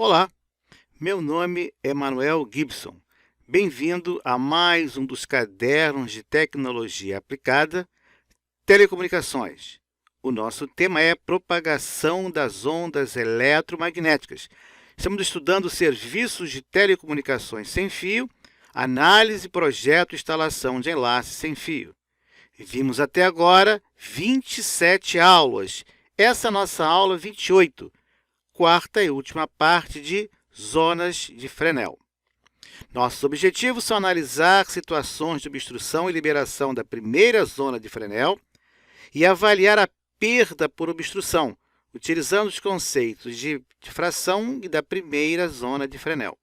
Olá, meu nome é Manuel Gibson. Bem-vindo a mais um dos cadernos de tecnologia aplicada, telecomunicações. O nosso tema é propagação das ondas eletromagnéticas. Estamos estudando serviços de telecomunicações sem fio, análise, projeto e instalação de enlaces sem fio. Vimos até agora 27 aulas. Essa é a nossa aula 28. Quarta e última parte de zonas de Fresnel. Nossos objetivos são analisar situações de obstrução e liberação da primeira zona de Fresnel e avaliar a perda por obstrução, utilizando os conceitos de difração e da primeira zona de Fresnel.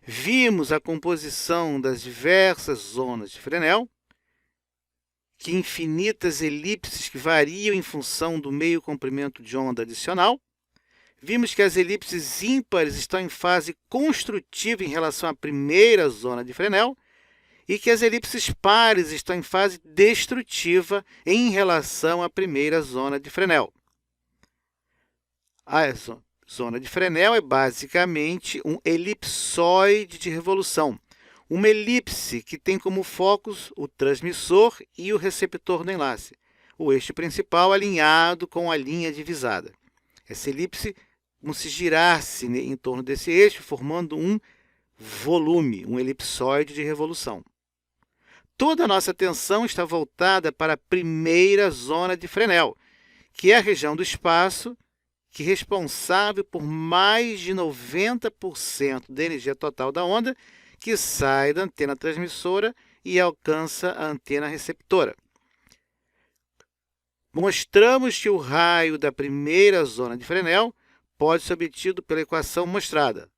Vimos a composição das diversas zonas de Fresnel, que infinitas elipses que variam em função do meio comprimento de onda adicional. Vimos que as elipses ímpares estão em fase construtiva em relação à primeira zona de Fresnel e que as elipses pares estão em fase destrutiva em relação à primeira zona de Fresnel. A zona de Fresnel é basicamente um elipsoide de revolução, uma elipse que tem como focos o transmissor e o receptor do enlace, o eixo principal alinhado com a linha divisada. Essa elipse como se girasse em torno desse eixo, formando um volume, um elipsoide de revolução. Toda a nossa atenção está voltada para a primeira zona de Fresnel, que é a região do espaço que é responsável por mais de 90% da energia total da onda, que sai da antena transmissora e alcança a antena receptora. Mostramos que o raio da primeira zona de Fresnel pode ser obtido pela equação mostrada.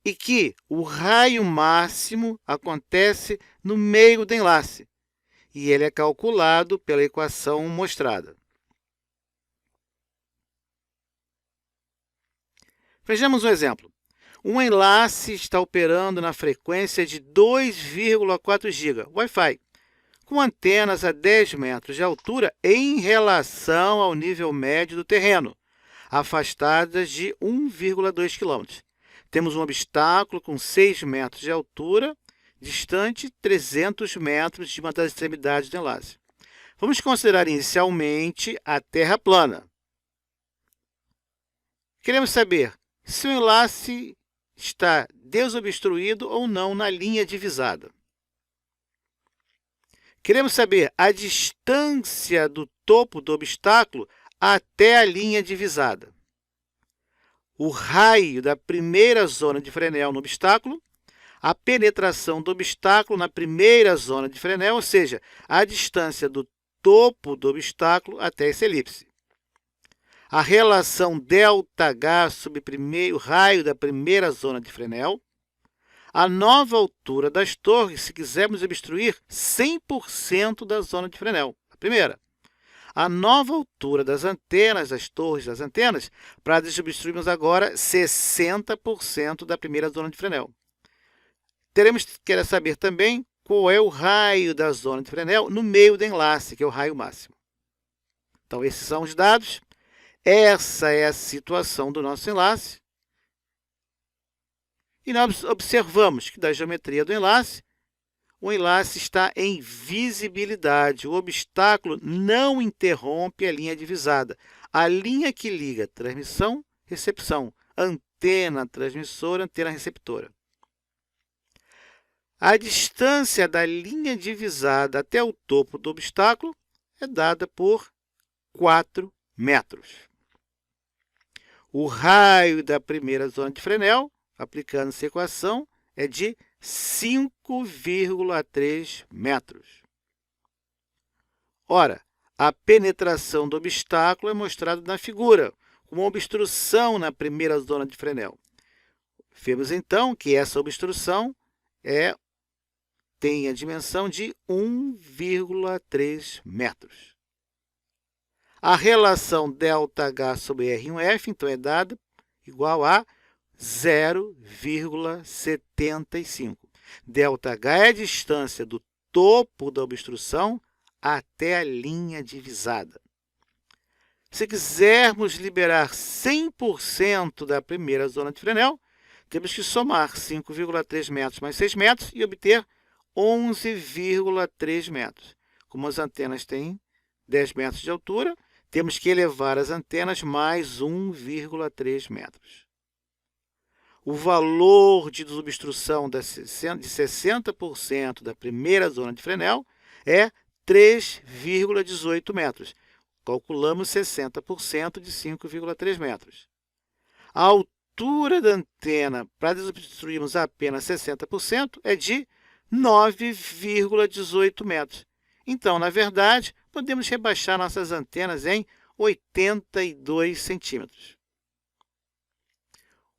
E que o raio máximo acontece no meio do enlace, e ele é calculado pela equação mostrada. Vejamos um exemplo. Um enlace está operando na frequência de 2,4 GHz, Wi-Fi, com antenas a 10 metros de altura em relação ao nível médio do terreno, afastadas de 1,2 km. Temos um obstáculo com 6 metros de altura, distante 300 metros de uma das extremidades do enlace. Vamos considerar inicialmente a Terra plana. Queremos saber se o enlace está desobstruído ou não na linha divisada. Queremos saber a distância do topo do obstáculo até a linha divisada, o raio da primeira zona de Fresnel no obstáculo, a penetração do obstáculo na primeira zona de Fresnel, ou seja, a distância do topo do obstáculo até essa elipse. A relação ΔH sobre o raio da primeira zona de Fresnel, a nova altura das torres se quisermos obstruir 100% da zona de Fresnel. A primeira. A nova altura das antenas, das torres das antenas, para desobstruirmos agora 60% da primeira zona de Fresnel. Teremos que saber também qual é o raio da zona de Fresnel no meio do enlace, que é o raio máximo. Então, esses são os dados. Essa é a situação do nosso enlace. E nós observamos que da geometria do enlace, o enlace está em visibilidade. O obstáculo não interrompe a linha divisada. A linha que liga transmissão, recepção, antena transmissora, antena receptora. A distância da linha divisada até o topo do obstáculo é dada por 4 metros. O raio da primeira zona de Fresnel, aplicando essa equação, é de 5,3 metros. Ora, a penetração do obstáculo é mostrada na figura, com uma obstrução na primeira zona de Fresnel. Vemos então que essa obstrução tem a dimensão de 1,3 metros. A relação ΔH sobre R1F, então, é dada igual a 0,75. ΔH é a distância do topo da obstrução até a linha divisada. Se quisermos liberar 100% da primeira zona de Fresnel, temos que somar 5,3 metros mais 6 metros e obter 11,3 metros. Como as antenas têm 10 metros de altura, temos que elevar as antenas mais 1,3 metros. O valor de desobstrução de 60% da primeira zona de Fresnel é 3,18 metros. Calculamos 60% de 5,3 metros. A altura da antena para desobstruirmos apenas 60% é de 9,18 metros. Então, na verdade, podemos rebaixar nossas antenas em 82 centímetros.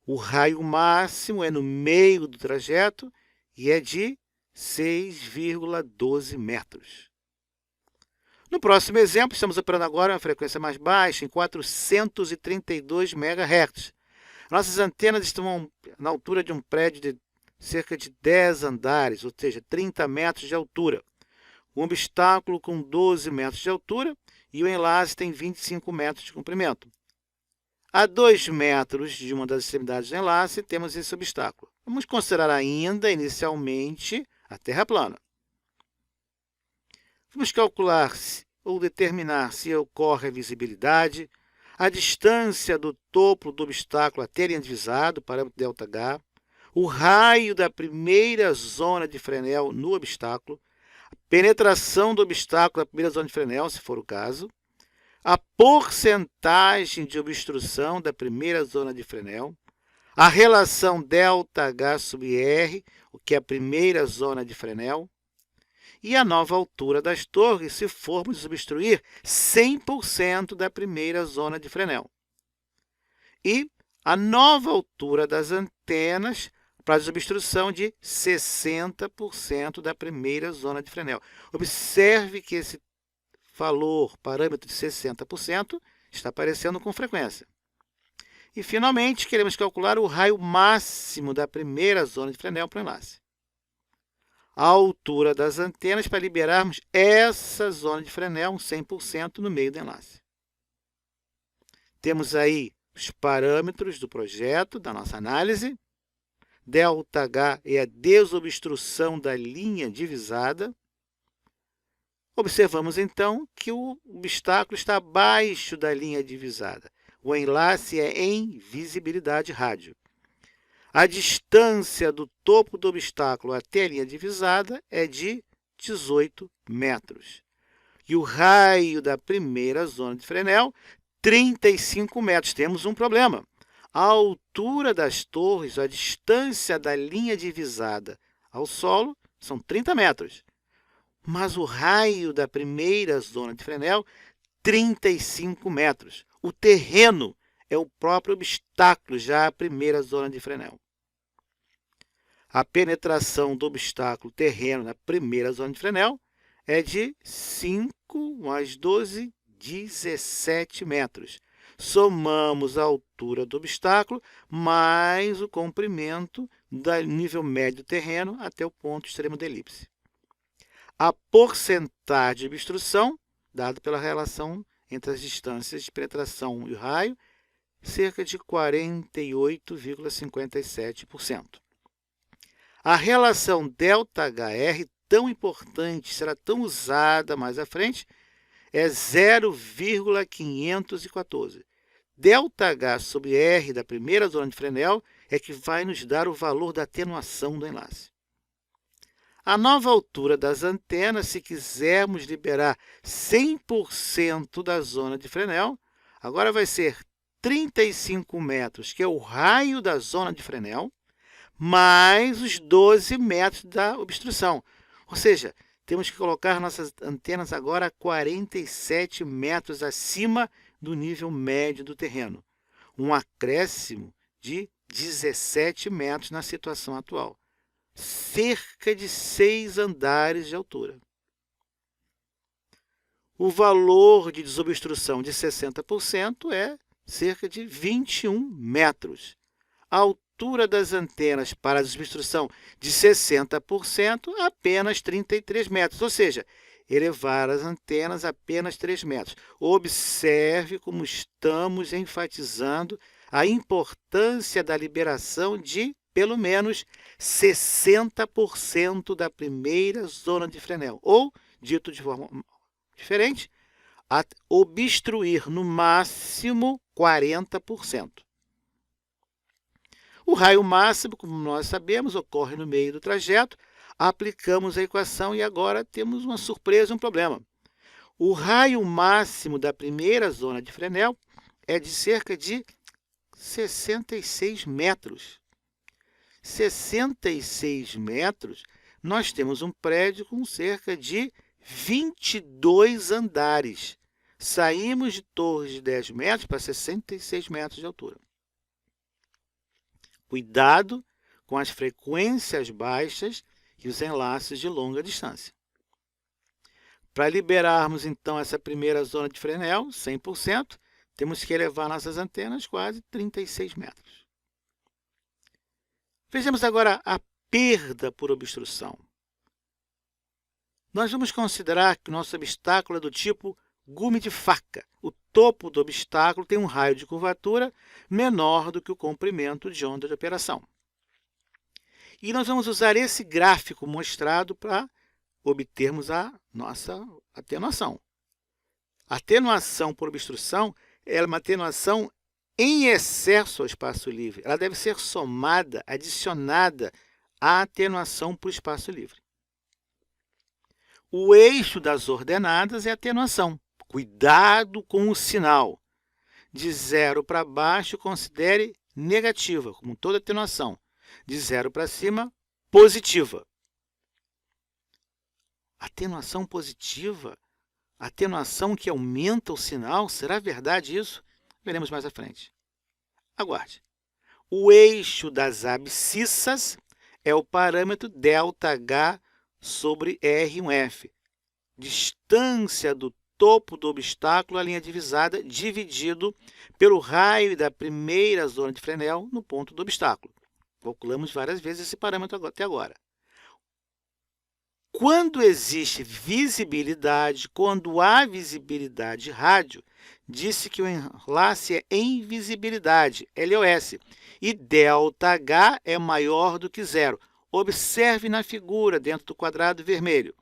O raio máximo é no meio do trajeto e é de 6,12 metros. No próximo exemplo, estamos operando agora uma frequência mais baixa, em 432 MHz. Nossas antenas estão na altura de um prédio de cerca de 10 andares, ou seja, 30 metros de altura. Um obstáculo com 12 metros de altura e o enlace tem 25 metros de comprimento. A 2 metros de uma das extremidades do enlace, temos esse obstáculo. Vamos considerar ainda, inicialmente, a terra plana. Vamos calcular ou determinar se ocorre a visibilidade, a distância do topo do obstáculo até a linha divisada, o parâmetro ΔH, o raio da primeira zona de Fresnel no obstáculo, a penetração do obstáculo na primeira zona de Fresnel, se for o caso, a porcentagem de obstrução da primeira zona de Fresnel, a relação ΔH sobre R, o que é a primeira zona de Fresnel, e a nova altura das torres se formos desobstruir 100% da primeira zona de Fresnel. E a nova altura das antenas para desobstrução de 60% da primeira zona de Fresnel. Observe que esse valor, parâmetro de 60%, está aparecendo com frequência. E, finalmente, queremos calcular o raio máximo da primeira zona de Fresnel para o enlace. A altura das antenas para liberarmos essa zona de Fresnel, 100% no meio do enlace. Temos aí os parâmetros do projeto, da nossa análise. ΔH é a desobstrução da linha divisada. Observamos, então, que o obstáculo está abaixo da linha divisada. O enlace é em visibilidade rádio. A distância do topo do obstáculo até a linha divisada é de 18 metros. E o raio da primeira zona de Fresnel, 35 metros. Temos um problema. A altura das torres, a distância da linha divisada ao solo, são 30 metros. Mas o raio da primeira zona de Fresnel, 35 metros. O terreno é o próprio obstáculo, já a primeira zona de Fresnel. A penetração do obstáculo terreno na primeira zona de Fresnel é de 5 mais 12, 17 metros. Somamos a altura do obstáculo mais o comprimento do nível médio do terreno até o ponto extremo da elipse. A porcentagem de obstrução, dada pela relação entre as distâncias de penetração e o raio, cerca de 48,57%. A relação ΔHR, tão importante, será tão usada mais à frente, é 0,514. ΔH sobre R da primeira zona de Fresnel é que vai nos dar o valor da atenuação do enlace. A nova altura das antenas, se quisermos liberar 100% da zona de Fresnel, agora vai ser 35 metros, que é o raio da zona de Fresnel, mais os 12 metros da obstrução. Ou seja, temos que colocar nossas antenas agora a 47 metros acima do nível médio do terreno. Um acréscimo de 17 metros na situação atual. Cerca de 6 andares de altura. O valor de desobstrução de 60% é cerca de 21 metros. A altura das antenas para a desobstrução de 60%, apenas 33 metros. Ou seja, elevar as antenas apenas 3 metros. Observe como estamos enfatizando a importância da liberação de pelo menos 60% da primeira zona de Fresnel, ou, dito de forma diferente, obstruir no máximo 40%. O raio máximo, como nós sabemos, ocorre no meio do trajeto. Aplicamos a equação e agora temos uma surpresa, um problema. O raio máximo da primeira zona de Fresnel é de cerca de 66 metros. 66 metros, nós temos um prédio com cerca de 22 andares. Saímos de torres de 10 metros para 66 metros de altura. Cuidado com as frequências baixas e os enlaces de longa distância. Para liberarmos, então, essa primeira zona de Fresnel, 100%, temos que elevar nossas antenas quase 36 metros. Vejamos agora a perda por obstrução. Nós vamos considerar que o nosso obstáculo é do tipo gume de faca. O topo do obstáculo tem um raio de curvatura menor do que o comprimento de onda de operação. E nós vamos usar esse gráfico mostrado para obtermos a nossa atenuação. A atenuação por obstrução é uma atenuação em excesso ao espaço livre. Ela deve ser somada, adicionada à atenuação por espaço livre. O eixo das ordenadas é a atenuação. Cuidado com o sinal. De 0 para baixo, considere negativa, como toda atenuação. De 0 para cima, positiva. Atenuação positiva? Atenuação que aumenta o sinal? Será verdade isso? Veremos mais à frente. Aguarde. O eixo das abscissas é o parâmetro ΔH sobre R1F. Distância do topo do obstáculo à linha divisada dividido pelo raio da primeira zona de Fresnel no ponto do obstáculo. Calculamos várias vezes esse parâmetro até agora. Quando existe visibilidade, quando há visibilidade rádio, disse que o enlace é em visibilidade, LOS, e ΔH é maior do que zero. Observe na figura, dentro do quadrado vermelho.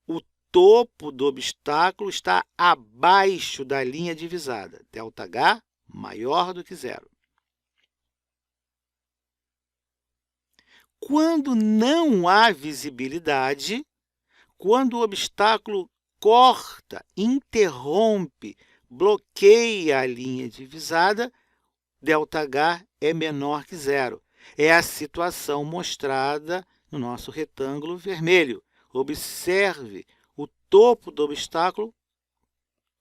O topo do obstáculo está abaixo da linha divisada. ΔH maior do que zero. Quando não há visibilidade, quando o obstáculo corta, interrompe, bloqueia a linha divisada, ΔH é menor que zero. É a situação mostrada no nosso retângulo vermelho. Observe, o topo do obstáculo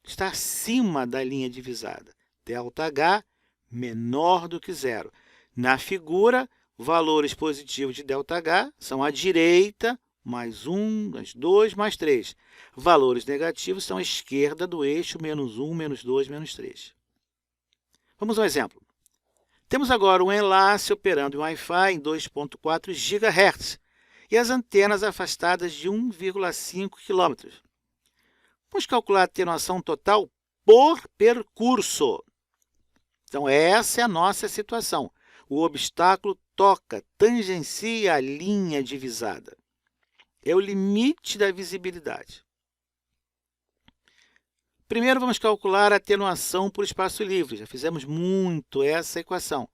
está acima da linha divisada. ΔH menor do que zero. Na figura, valores positivos de ΔH são à direita, mais 1, mais 2, mais 3. Valores negativos são à esquerda do eixo, menos 1, menos 2, menos 3. Vamos a um exemplo. Temos agora um enlace operando em Wi-Fi em 2.4 GHz e as antenas afastadas de 1,5 km. Vamos calcular a atenuação total por percurso. Então, essa é a nossa situação. O obstáculo toca, tangencia a linha divisada. É o limite da visibilidade. Primeiro, vamos calcular a atenuação por espaço livre. Já fizemos muito essa equação.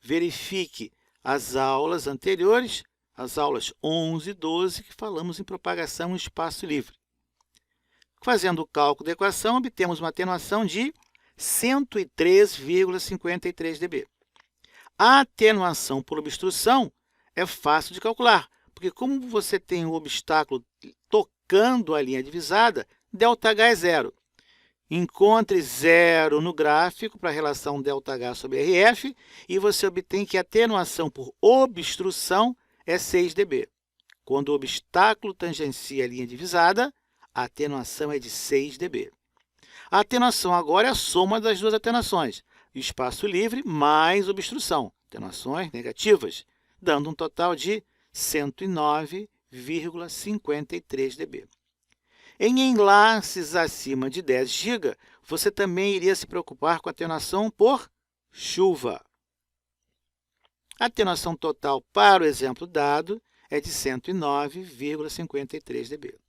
Verifique as aulas anteriores, as aulas 11 e 12, que falamos em propagação em espaço livre. Fazendo o cálculo da equação, obtemos uma atenuação de 103,53 dB. A atenuação por obstrução é fácil de calcular, porque como você tem o obstáculo tocando a linha divisada, ΔH é zero. Encontre zero no gráfico para a relação ΔH sobre RF e você obtém que a atenuação por obstrução é 6 dB. Quando o obstáculo tangencia a linha divisada, a atenuação é de 6 dB. A atenuação agora é a soma das duas atenuações, espaço livre mais obstrução, atenuações negativas, dando um total de 109 9,53 dB. Em enlaces acima de 10 GB, você também iria se preocupar com a atenuação por chuva. A atenuação total para o exemplo dado é de 109,53 dB.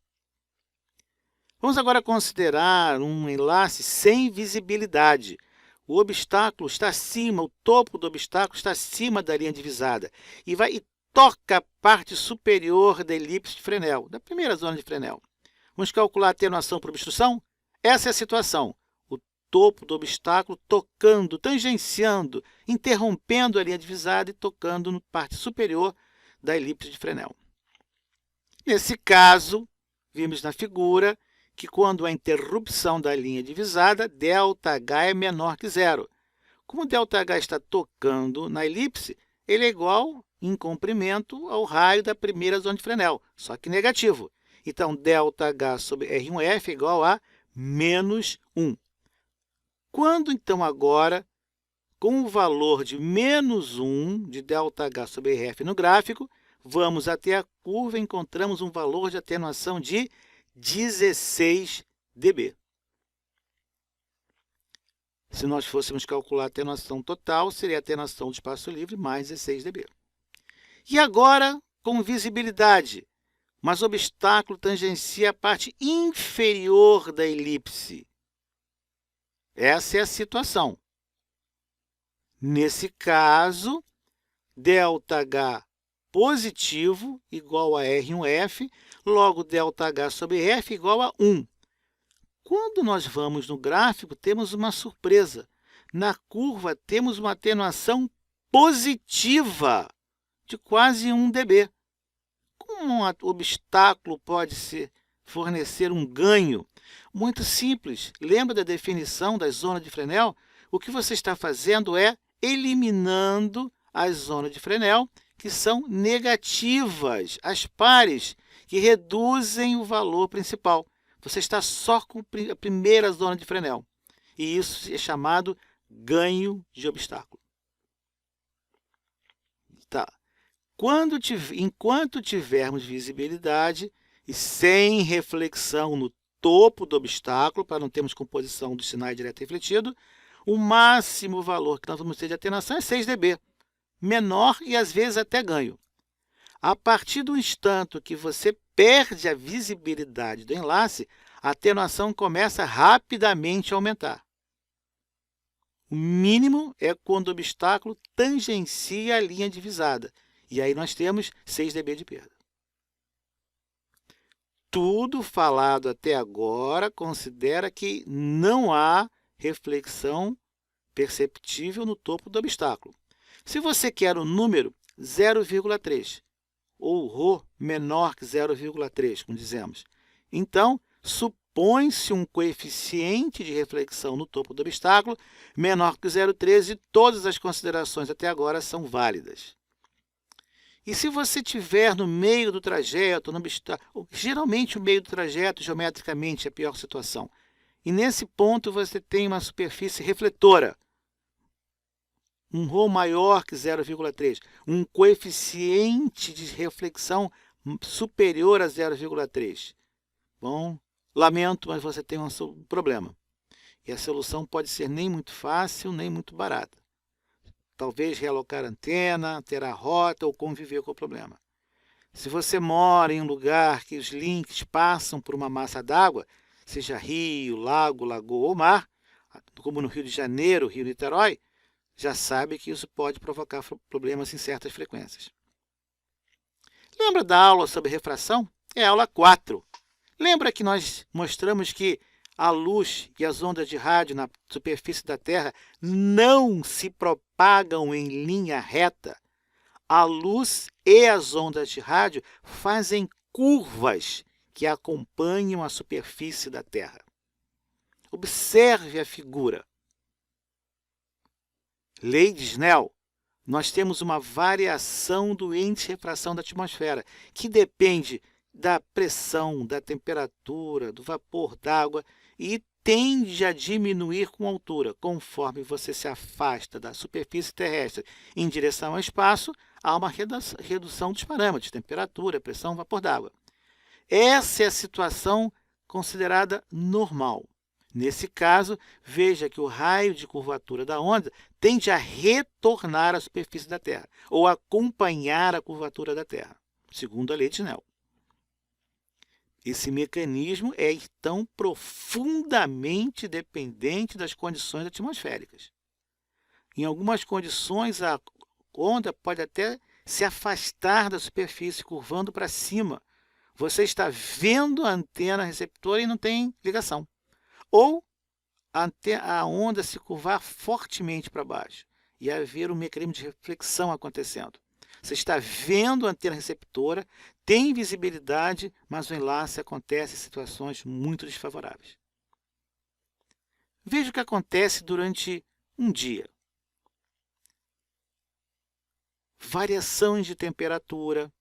Vamos agora considerar um enlace sem visibilidade. O obstáculo está acima, o topo do obstáculo está acima da linha divisada e toca a parte superior da elipse de Fresnel, da primeira zona de Fresnel. Vamos calcular a atenuação por obstrução? Essa é a situação. O topo do obstáculo tocando, tangenciando, interrompendo a linha divisada e tocando na parte superior da elipse de Fresnel. Nesse caso, vimos na figura que quando a interrupção da linha divisada, ΔH é menor que zero. Como ΔH está tocando na elipse, ele é igual, em comprimento, ao raio da primeira zona de Fresnel, só que negativo. Então, ΔH sobre R1F é igual a menos 1. Quando, então, agora, com o valor de menos 1 de ΔH sobre RF no gráfico, vamos até a curva e encontramos um valor de atenuação de 16 dB. Se nós fôssemos calcular a atenuação total, seria a atenuação do espaço livre mais 16 dB. E agora, com visibilidade, mas o obstáculo tangencia a parte inferior da elipse. Essa é a situação. Nesse caso, ΔH positivo igual a R1F, logo ΔH sobre F igual a 1. Quando nós vamos no gráfico, temos uma surpresa. Na curva, temos uma atenuação positiva de quase 1 dB. Como um obstáculo pode fornecer um ganho? Muito simples. Lembra da definição da zona de Fresnel? O que você está fazendo é eliminando as zonas de Fresnel que são negativas, as pares, que reduzem o valor principal. Você está só com a primeira zona de Fresnel. E isso é chamado ganho de obstáculo. Tá. Enquanto tivermos visibilidade e sem reflexão no topo do obstáculo, para não termos composição dos sinais direto refletido, o máximo valor que nós vamos ter de atenuação é 6 dB, menor e às vezes até ganho. A partir do instante que você perde a visibilidade do enlace, a atenuação começa rapidamente a aumentar. O mínimo é quando o obstáculo tangencia a linha divisada. E aí nós temos 6 dB de perda. Tudo falado até agora considera que não há reflexão perceptível no topo do obstáculo. Se você quer o número 0,3, ou ρ menor que 0,3, como dizemos, então supõe-se um coeficiente de reflexão no topo do obstáculo menor que 0,3 e todas as considerações até agora são válidas. E se você estiver no meio do trajeto, no obstáculo, geralmente o meio do trajeto, geometricamente, é a pior situação. E nesse ponto você tem uma superfície refletora, um ρ maior que 0,3, um coeficiente de reflexão superior a 0,3. Bom, lamento, mas você tem um problema. E a solução pode ser nem muito fácil, nem muito barata. Talvez realocar a antena, alterar a rota ou conviver com o problema. Se você mora em um lugar que os links passam por uma massa d'água, seja rio, lago, lagoa ou mar, como no Rio de Janeiro, Rio Niterói, já sabe que isso pode provocar problemas em certas frequências. Lembra da aula sobre refração? É a aula 4. Lembra que nós mostramos que a luz e as ondas de rádio na superfície da Terra não se propagam em linha reta? A luz e as ondas de rádio fazem curvas que acompanham a superfície da Terra. Observe a figura. Lei de Snell, nós temos uma variação do índice de refração da atmosfera, que depende da pressão, da temperatura, do vapor d'água e tende a diminuir com a altura. Conforme você se afasta da superfície terrestre em direção ao espaço, há uma redução dos parâmetros, temperatura, pressão, vapor d'água. Essa é a situação considerada normal. Nesse caso, veja que o raio de curvatura da onda tende a retornar à superfície da Terra, ou acompanhar a curvatura da Terra, segundo a lei de Snell. Esse mecanismo é, então, profundamente dependente das condições atmosféricas. Em algumas condições, a onda pode até se afastar da superfície, curvando para cima. Você está vendo a antena receptora e não tem ligação. Ou a onda se curvar fortemente para baixo e haver um mecanismo de reflexão acontecendo. Você está vendo a antena receptora, tem visibilidade, mas o enlace acontece em situações muito desfavoráveis. Veja o que acontece durante um dia. Variações de temperatura,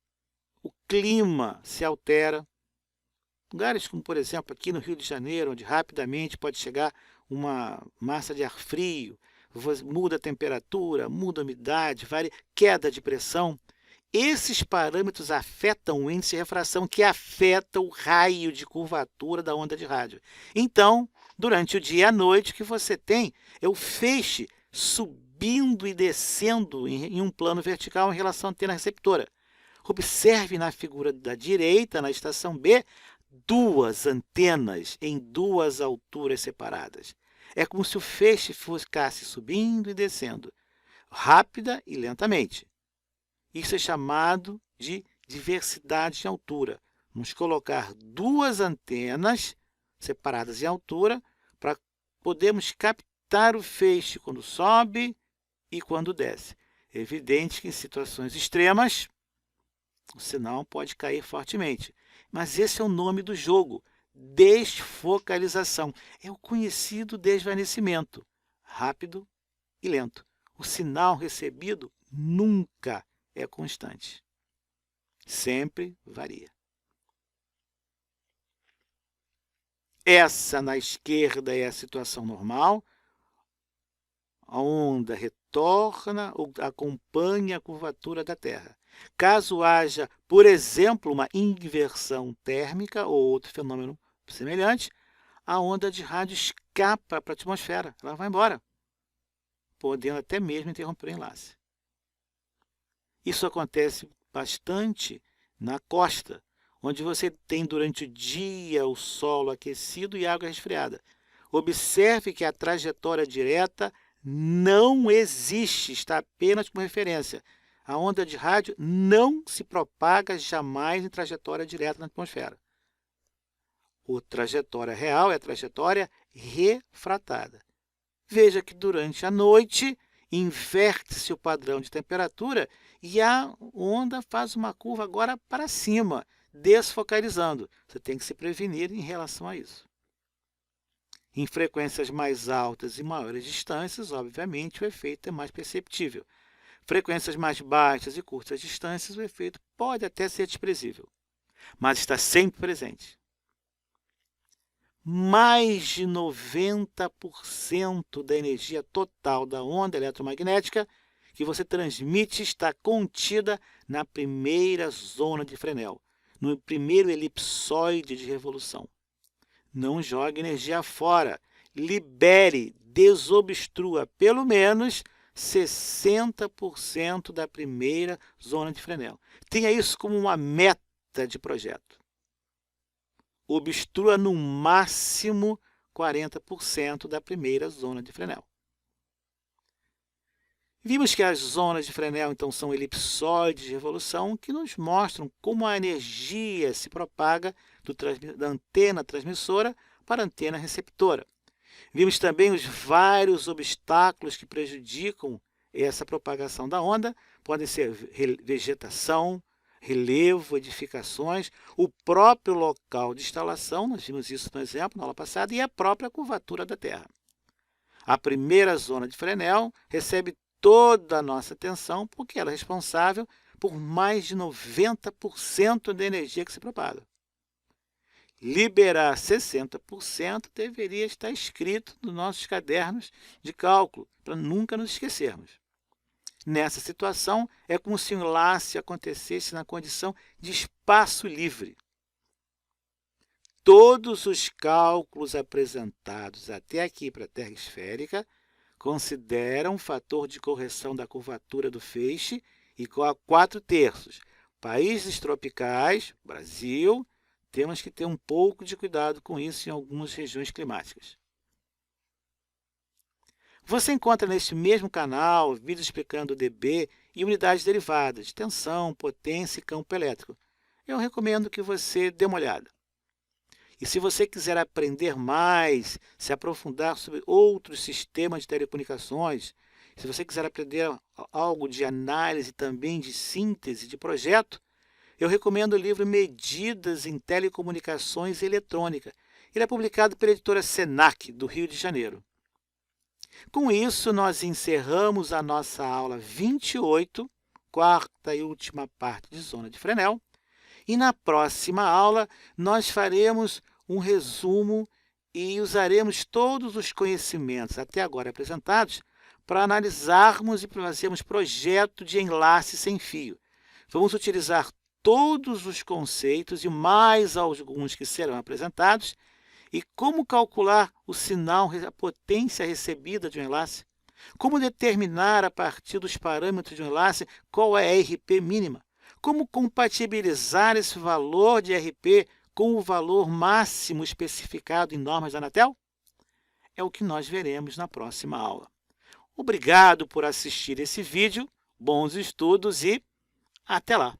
o clima se altera. Lugares como, por exemplo, aqui no Rio de Janeiro, onde rapidamente pode chegar uma massa de ar frio, muda a temperatura, muda a umidade, queda de pressão. Esses parâmetros afetam o índice de refração, que afeta o raio de curvatura da onda de rádio. Então, durante o dia e a noite, o que você tem é o feixe subindo e descendo em um plano vertical em relação à antena receptora. Observe na figura da direita, na estação B, duas antenas em duas alturas separadas. É como se o feixe ficasse subindo e descendo, rápida e lentamente. Isso é chamado de diversidade de altura. Vamos colocar duas antenas separadas em altura para podermos captar o feixe quando sobe e quando desce. É evidente que em situações extremas o sinal pode cair fortemente. Mas esse é o nome do jogo, desfocalização. É o conhecido desvanecimento, rápido e lento. O sinal recebido nunca é constante, sempre varia. Essa na esquerda é a situação normal. A onda retorna ou acompanha a curvatura da Terra. Caso haja, por exemplo, uma inversão térmica ou outro fenômeno semelhante, a onda de rádio escapa para a atmosfera, ela vai embora, podendo até mesmo interromper o enlace. Isso acontece bastante na costa, onde você tem durante o dia o solo aquecido e água resfriada. Observe que a trajetória direta não existe, está apenas como referência. A onda de rádio não se propaga jamais em trajetória direta na atmosfera. A trajetória real é a trajetória refratada. Veja que durante a noite inverte-se o padrão de temperatura e a onda faz uma curva agora para cima, desfocalizando. Você tem que se prevenir em relação a isso. Em frequências mais altas e maiores distâncias, obviamente, o efeito é mais perceptível. Frequências mais baixas e curtas distâncias, o efeito pode até ser desprezível, mas está sempre presente. Mais de 90% da energia total da onda eletromagnética que você transmite está contida na primeira zona de Fresnel, no primeiro elipsoide de revolução. Não jogue energia fora, libere, desobstrua pelo menos 60% da primeira zona de Fresnel. Tenha isso como uma meta de projeto. Obstrua no máximo 40% da primeira zona de Fresnel. Vimos que as zonas de Fresnel, então, são elipsoides de revolução que nos mostram como a energia se propaga da antena transmissora para a antena receptora. Vimos também os vários obstáculos que prejudicam essa propagação da onda. Podem ser vegetação, relevo, edificações, o próprio local de instalação, nós vimos isso no exemplo na aula passada, e a própria curvatura da Terra. A primeira zona de Fresnel recebe toda a nossa atenção porque ela é responsável por mais de 90% da energia que se propaga. Liberar 60% deveria estar escrito nos nossos cadernos de cálculo, para nunca nos esquecermos. Nessa situação, é como se o enlace acontecesse na condição de espaço livre. Todos os cálculos apresentados até aqui para a Terra esférica consideram o fator de correção da curvatura do feixe igual a 4/3. Países tropicais, Brasil, temos que ter um pouco de cuidado com isso em algumas regiões climáticas. Você encontra neste mesmo canal vídeos explicando o dB e unidades derivadas, tensão, potência e campo elétrico. Eu recomendo que você dê uma olhada. E se você quiser aprender mais, se aprofundar sobre outros sistemas de telecomunicações, se você quiser aprender algo de análise também de síntese de projeto, eu recomendo o livro Medidas em Telecomunicações e Eletrônica. Ele é publicado pela editora Senac, do Rio de Janeiro. Com isso, nós encerramos a nossa aula 28, quarta e última parte de zona de Fresnel. E na próxima aula, nós faremos um resumo e usaremos todos os conhecimentos até agora apresentados para analisarmos e fazermos projeto de enlace sem fio. Vamos utilizar todos os conceitos e mais alguns que serão apresentados e como calcular o sinal, a potência recebida de um enlace, como determinar a partir dos parâmetros de um enlace qual é a RP mínima, como compatibilizar esse valor de RP com o valor máximo especificado em normas da Anatel? É o que nós veremos na próxima aula. Obrigado por assistir esse vídeo, bons estudos e até lá!